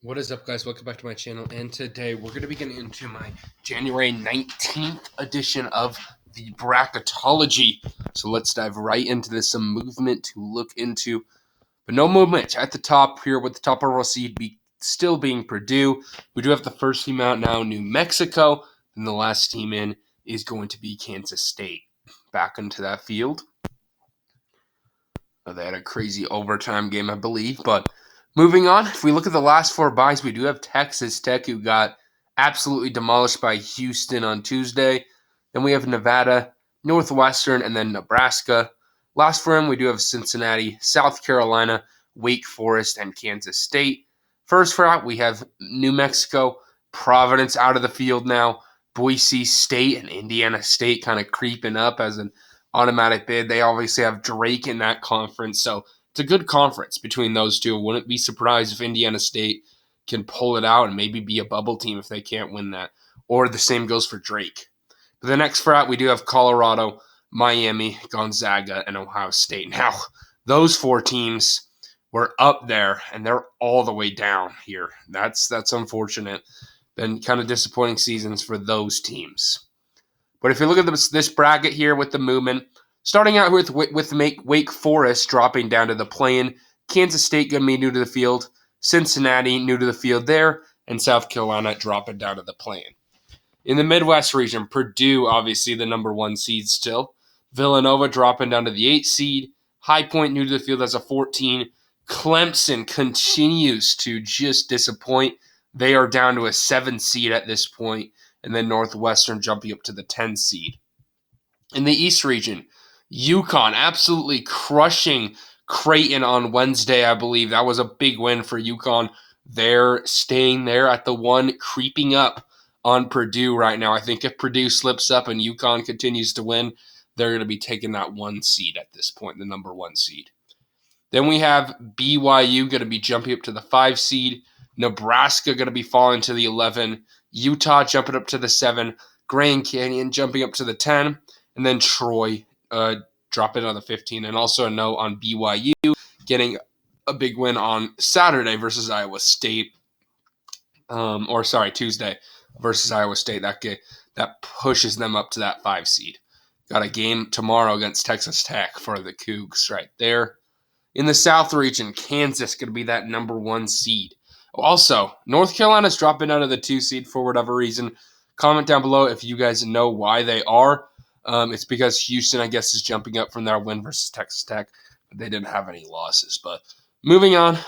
What is up, guys? Welcome back to my channel, and today we're going to be getting into my January 19th edition of the Bracketology. So let's dive right into this. Some movement to look into, but no movement at the top here with the top overall seed still being Purdue. We do have the first team out now, New Mexico, and the last team in is going to be Kansas State. Back into that field. They had a crazy overtime game, I believe, but moving on, if we look at the last four byes, we do have Texas Tech, who got absolutely demolished by Houston on Tuesday. Then we have Nevada, Northwestern, and then Nebraska. Last for them, we do have Cincinnati, South Carolina, Wake Forest, and Kansas State. First for out, we have New Mexico, Providence out of the field now, Boise State and Indiana State kind of creeping up as an automatic bid. They obviously have Drake in that conference, so it's a good conference between those two. Wouldn't be surprised if Indiana State can pull it out and maybe be a bubble team if they can't win that. Or the same goes for Drake. But the next frat, we do have Colorado, Miami, Gonzaga, and Ohio State. Now, those four teams were up there, and they're all the way down here. That's unfortunate. Been kind of disappointing seasons for those teams. But if you look at this bracket here with the movement, starting out with Wake Forest dropping down to the play-in, Kansas State going to be new to the field, Cincinnati new to the field there, and South Carolina dropping down to the play-in. In the Midwest region, Purdue, obviously the number one seed still. Villanova dropping down to the 8th seed. High Point new to the field as a 14. Clemson continues to just disappoint. They are down to a 7 seed at this point, and then Northwestern jumping up to the 10 seed. In the East region, UConn absolutely crushing Creighton on Wednesday, I believe. That was a big win for UConn. They're staying there at the 1, creeping up on Purdue right now. I think if Purdue slips up and UConn continues to win, they're going to be taking that 1 seed at this point, the number 1 seed. Then we have BYU going to be jumping up to the 5 seed. Nebraska going to be falling to the 11. Utah jumping up to the 7. Grand Canyon jumping up to the 10. And then Troy dropping on the 15. And also a note on BYU getting a big win on Saturday versus Iowa State. Tuesday versus Iowa State. That pushes them up to that 5 seed. Got a game tomorrow against Texas Tech for the Cougs right there. In the South region, Kansas going to be that number 1 seed. Also, North Carolina's dropping out of the 2 seed for whatever reason. Comment down below if you guys know why they are. It's because Houston, I guess, is jumping up from their win versus Texas Tech. But they didn't have any losses. But moving on,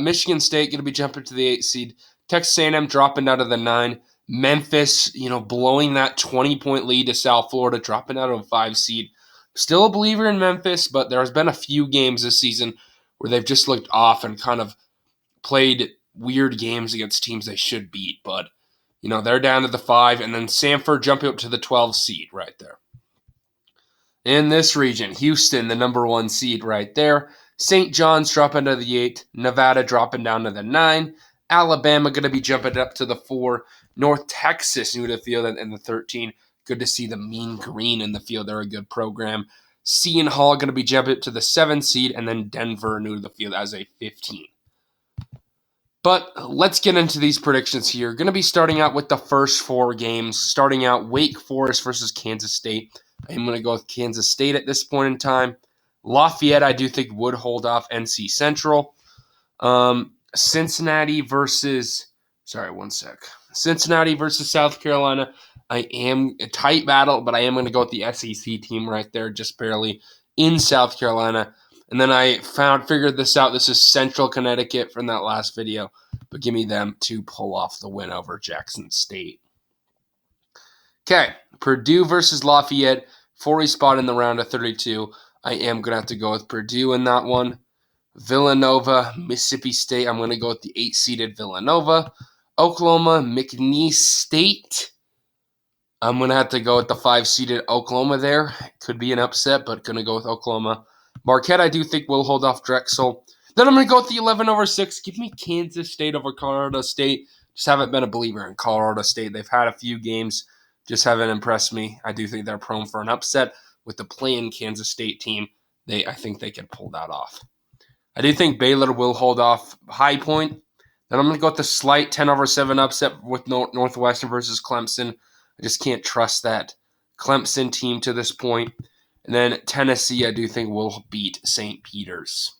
Michigan State going to be jumping to the 8 seed. Texas A&M dropping out of the 9. Memphis, blowing that 20-point lead to South Florida, dropping out of a 5 seed. Still a believer in Memphis, but there's been a few games this season where they've just looked off and kind of played weird games against teams they should beat. But, they're down to the 5, and then Samford jumping up to the 12 seed right there. In this region, Houston, the number 1 seed right there. St. John's dropping to the 8. Nevada dropping down to the 9. Alabama going to be jumping up to the 4. North Texas new to the field in the 13. Good to see the Mean Green in the field. They're a good program. Seton Hall going to be jumping up to the 7 seed, and then Denver new to the field as a 15. But let's get into these predictions here. Going to be starting out with the first 4 games. Starting out Wake Forest versus Kansas State. I'm going to go with Kansas State at this point in time. Lafayette, I do think, would hold off NC Central. Cincinnati versus South Carolina. I am a tight battle, but I am going to go with the SEC team right there, just barely in South Carolina. And then I figured this out. This is Central Connecticut from that last video, but give me them to pull off the win over Jackson State. Okay, Purdue versus Lafayette, 40 spot in the round of 32. I am going to have to go with Purdue in that one. Villanova, Mississippi State. I'm going to go with the 8-seeded Villanova. Oklahoma, McNeese State. I'm going to have to go with the 5-seeded Oklahoma there. Could be an upset, but going to go with Oklahoma. Marquette, I do think will hold off Drexel. Then I'm going to go with the 11/6. Give me Kansas State over Colorado State. Just haven't been a believer in Colorado State. They've had a few games, just haven't impressed me. I do think they're prone for an upset with the play-in Kansas State team. I think they can pull that off. I do think Baylor will hold off High Point. Then I'm going to go with the slight 10/7 upset with Northwestern versus Clemson. I just can't trust that Clemson team to this point. And then Tennessee, I do think, will beat St. Peter's.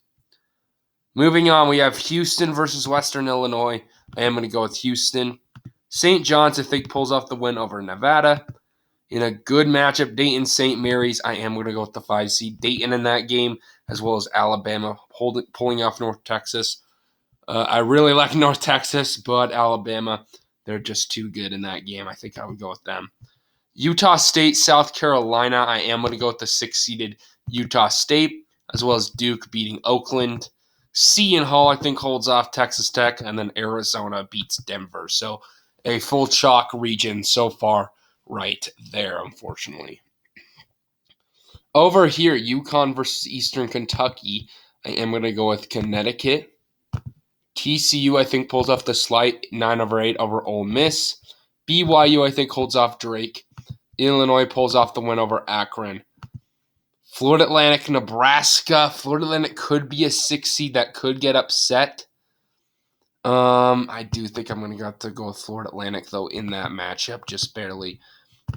Moving on, we have Houston versus Western Illinois. I am going to go with Houston. St. John's, I think, pulls off the win over Nevada. In a good matchup, Dayton St. Mary's, I am going to go with the 5 seed. Dayton in that game, as well as Alabama pulling off North Texas. I really like North Texas, but Alabama, they're just too good in that game. I think I would go with them. Utah State, South Carolina, I am going to go with the 6-seeded Utah State, as well as Duke beating Oakland. Seton Hall, I think, holds off Texas Tech, and then Arizona beats Denver. So a full chalk region so far right there, unfortunately. Over here, UConn versus Eastern Kentucky, I am going to go with Connecticut. TCU, I think, pulls off the slight 9/8 over Ole Miss. BYU, I think, holds off Drake. Illinois pulls off the win over Akron. Florida Atlantic, Nebraska. Florida Atlantic could be a 6 seed that could get upset. I do think I'm going to have to go with Florida Atlantic, though, in that matchup, just barely.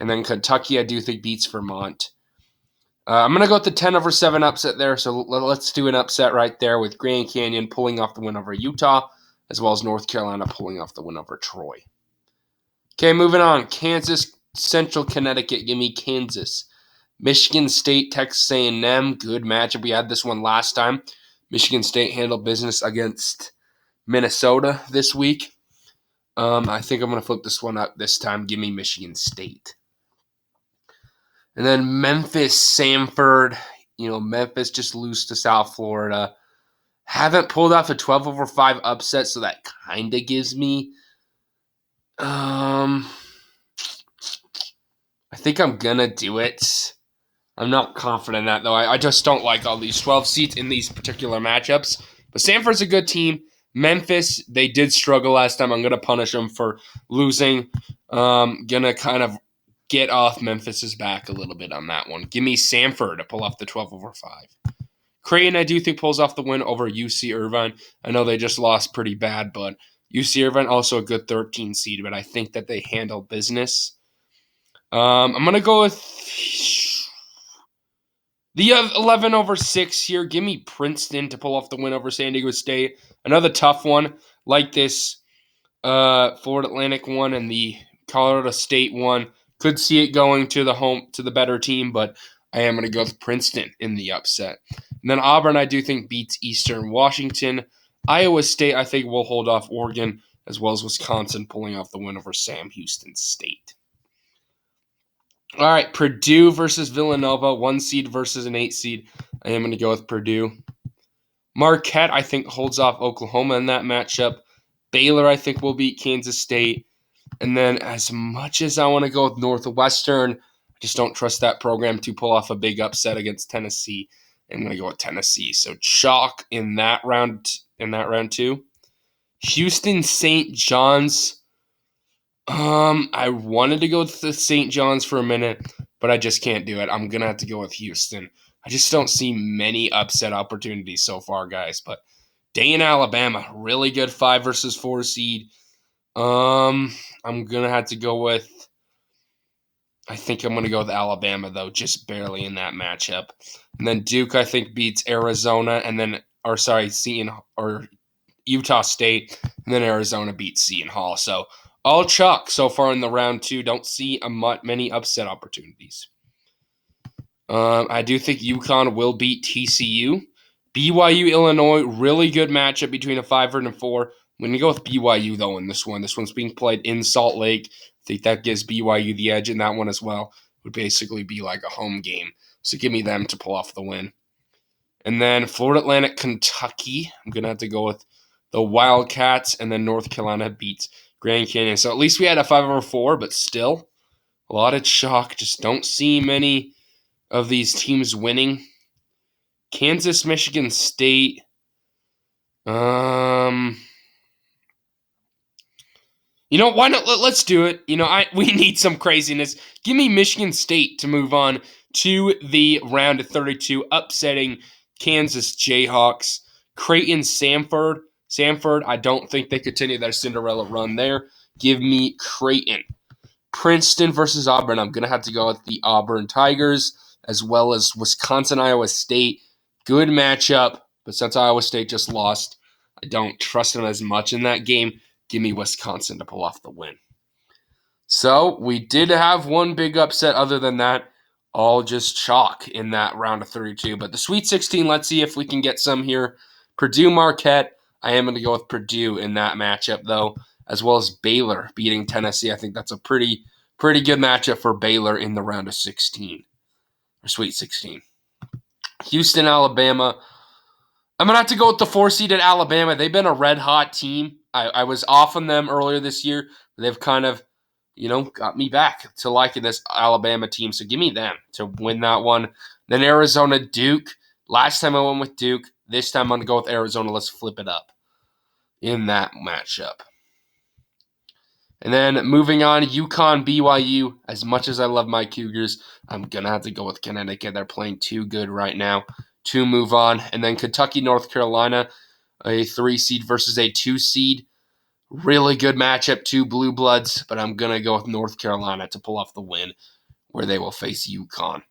And then Kentucky, I do think, beats Vermont. I'm going to go with the 10/7 upset there, so let's do an upset right there with Grand Canyon pulling off the win over Utah, as well as North Carolina pulling off the win over Troy. Okay, moving on. Kansas, Central Connecticut. Give me Kansas. Michigan State, Texas A&M. Good matchup. We had this one last time. Michigan State handled business against Minnesota this week. I think I'm going to flip this one up this time. Give me Michigan State. And then Memphis, Samford. Memphis just lose to South Florida. Haven't pulled off a 12/5 upset, so that kind of gives me. I think I'm going to do it. I'm not confident in that, though. I just don't like all these 12 seeds in these particular matchups. But Samford's a good team. Memphis, they did struggle last time. I'm going to punish them for losing. Going to kind of get off Memphis's back a little bit on that one. Give me Samford to pull off the 12/5. Creighton, I do think, pulls off the win over UC Irvine. I know they just lost pretty bad, but UC Irvine also a good 13 seed, but I think that they handle business. I'm going to go with the 11/6 here. Give me Princeton to pull off the win over San Diego State. Another tough one like this Florida Atlantic one and the Colorado State one. Could see it going to the better team, but I am going to go with Princeton in the upset. And then Auburn, I do think, beats Eastern Washington. Iowa State, I think, will hold off Oregon, as well as Wisconsin pulling off the win over Sam Houston State. All right, Purdue versus Villanova, 1 seed versus an 8 seed. I am going to go with Purdue. Marquette, I think, holds off Oklahoma in that matchup. Baylor, I think, will beat Kansas State. And then as much as I want to go with Northwestern, I just don't trust that program to pull off a big upset against Tennessee. I'm going to go with Tennessee. So chalk in that round too. Houston, St. John's. I wanted to go with the St. John's for a minute, but I just can't do it. I'm going to have to go with Houston. I just don't see many upset opportunities so far, guys. But Dayton, Alabama, really good 5 versus 4 seed. I'm going to have to go with, I think I'm going to go with Alabama, though, just barely in that matchup. And then Duke, I think, beats Arizona, and then, Utah State, and then Arizona beats Seton Hall. So all chalk so far in the round 2. Don't see many upset opportunities. I do think UConn will beat TCU. BYU, Illinois, really good matchup between a 5 and a 4. I'm going to go with BYU, though, in this one. This one's being played in Salt Lake. I think that gives BYU the edge in that one as well. It would basically be like a home game. So give me them to pull off the win. And then Florida Atlantic, Kentucky. I'm going to have to go with the Wildcats. And then North Carolina beats Grand Canyon. So at least we had a 5/4, but still a lot of chalk. Just don't see many of these teams winning. Kansas, Michigan State. Why not? Let's do it. We need some craziness. Give me Michigan State to move on to the round of 32, upsetting Kansas Jayhawks. Creighton, Samford. Samford, I don't think they continue their Cinderella run there. Give me Creighton. Princeton versus Auburn. I'm going to have to go with the Auburn Tigers, as well as Wisconsin, Iowa State. Good matchup, but since Iowa State just lost, I don't trust them as much in that game. Give me Wisconsin to pull off the win. So we did have one big upset. Other than that, all just chalk in that round of 32. But the Sweet 16, let's see if we can get some here. Purdue Marquette. I am going to go with Purdue in that matchup, though, as well as Baylor beating Tennessee. I think that's a pretty good matchup for Baylor in the round of 16, or Sweet 16. Houston, Alabama. I'm going to have to go with the 4-seeded Alabama. They've been a red-hot team. I was off on them earlier this year. They've kind of, got me back to liking this Alabama team. So give me them to win that one. Then Arizona, Duke. Last time I went with Duke. This time I'm going to go with Arizona. Let's flip it up in that matchup. And then moving on, UConn, BYU. As much as I love my Cougars, I'm going to have to go with Connecticut. They're playing too good right now to move on. And then Kentucky, North Carolina, a 3-seed versus a 2-seed. Really good matchup, two blue bloods, but I'm going to go with North Carolina to pull off the win where they will face UConn.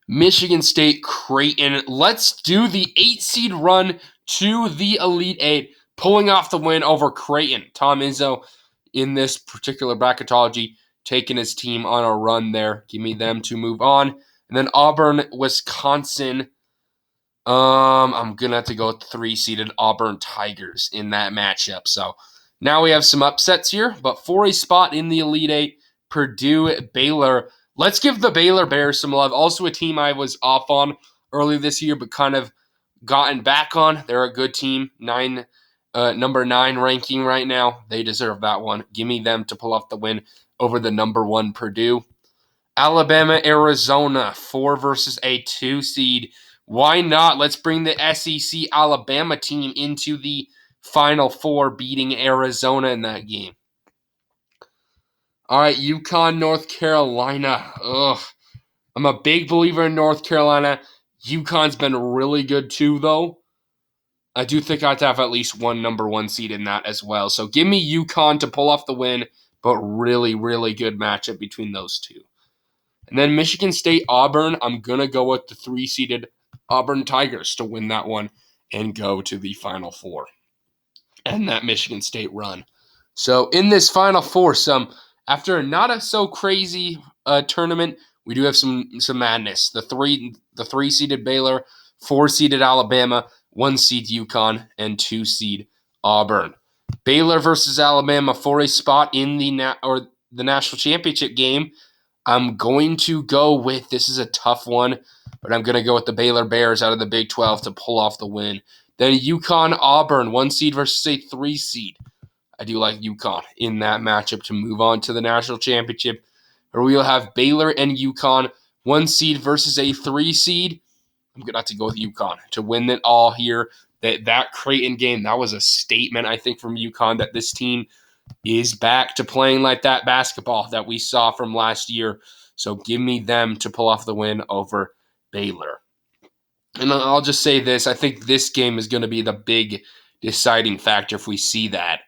Michigan State, Creighton. Let's do the 8-seed run to the Elite Eight, pulling off the win over Creighton. Tom Izzo in this particular bracketology taking his team on a run there. Give me them to move on. And then Auburn, Wisconsin. I'm going to have to go with 3-seeded Auburn Tigers in that matchup. So now we have some upsets here, but for a spot in the Elite Eight, Purdue, Baylor. Let's give the Baylor Bears some love. Also a team I was off on earlier this year, but kind of gotten back on. They're a good team. Number 9 ranking right now. They deserve that one. Give me them to pull off the win over the number 1 Purdue. Alabama, Arizona, 4 versus a 2-seed. Why not? Let's bring the SEC Alabama team into the Final Four, beating Arizona in that game. All right, UConn, North Carolina. Ugh. I'm a big believer in North Carolina. UConn's been really good too, though. I do think I have to have at least one number 1 seed in that as well. So give me UConn to pull off the win, but really, really good matchup between those two. And then Michigan State, Auburn. I'm going to go with the 3-seeded Auburn Tigers to win that one and go to the Final Four and that Michigan State run. So in this Final Four, after not a so crazy tournament, we do have some madness. The 3-seeded Baylor, 4-seeded Alabama, 1-seed UConn, and 2-seed Auburn. Baylor versus Alabama for a spot in the national championship game. I'm going to go with, this is a tough one, but I'm going to go with the Baylor Bears out of the Big 12 to pull off the win. Then UConn, Auburn, 1-seed versus a 3-seed. I do like UConn in that matchup to move on to the national championship, where we'll have Baylor and UConn, 1-seed versus a 3-seed. I'm going to have to go with UConn to win it all here. That Creighton game, that was a statement, I think, from UConn that this team is back to playing like that basketball that we saw from last year. So give me them to pull off the win over Baylor. And I'll just say this. I think this game is going to be the big deciding factor if we see that.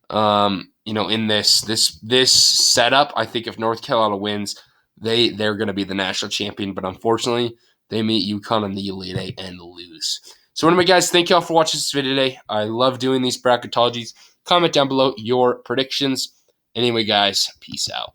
In this setup, I think if North Carolina wins, they're going to be the national champion. But unfortunately, they meet UConn in the Elite Eight and lose. So anyway, guys, thank you all for watching this video today. I love doing these bracketologies. Comment down below your predictions. Anyway, guys, peace out.